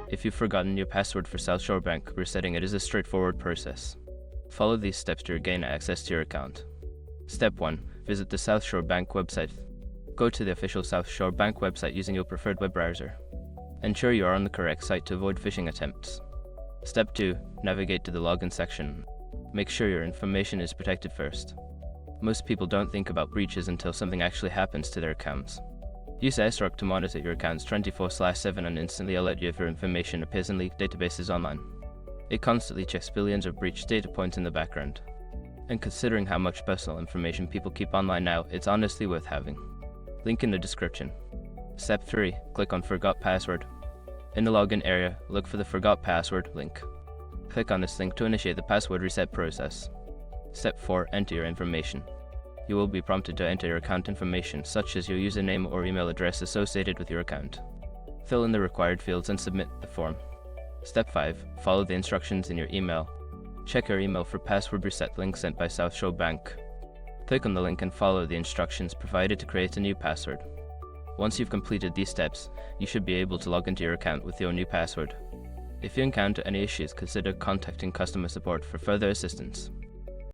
If you've forgotten your password for South Shore Bank, resetting it is a straightforward process. Follow these steps to regain access to your account. Step 1. Visit the South Shore Bank website. Go to the official South Shore Bank website using your preferred web browser. Ensure you are on the correct site to avoid phishing attempts. Step 2. Navigate to the login section. Make sure your information is protected first. Most people don't think about breaches until something actually happens to their accounts. Use ASRock to monitor your accounts 24/7 and instantly alert you if your information appears in leaked databases online. It constantly checks billions of breached data points in the background. And considering how much personal information people keep online now, it's honestly worth having. Link in the description. Step 3. Click on Forgot Password. In the login area, look for the Forgot Password link. Click on this link to initiate the password reset process. Step 4. Enter your information. You will be prompted to enter your account information, such as your username or email address associated with your account. Fill in the required fields and submit the form. Step 5. Follow the instructions in your email. Check your email for password reset link sent by South Shore Bank. Click on the link and follow the instructions provided to create a new password. Once you've completed these steps, you should be able to log into your account with your new password. If you encounter any issues, consider contacting customer support for further assistance.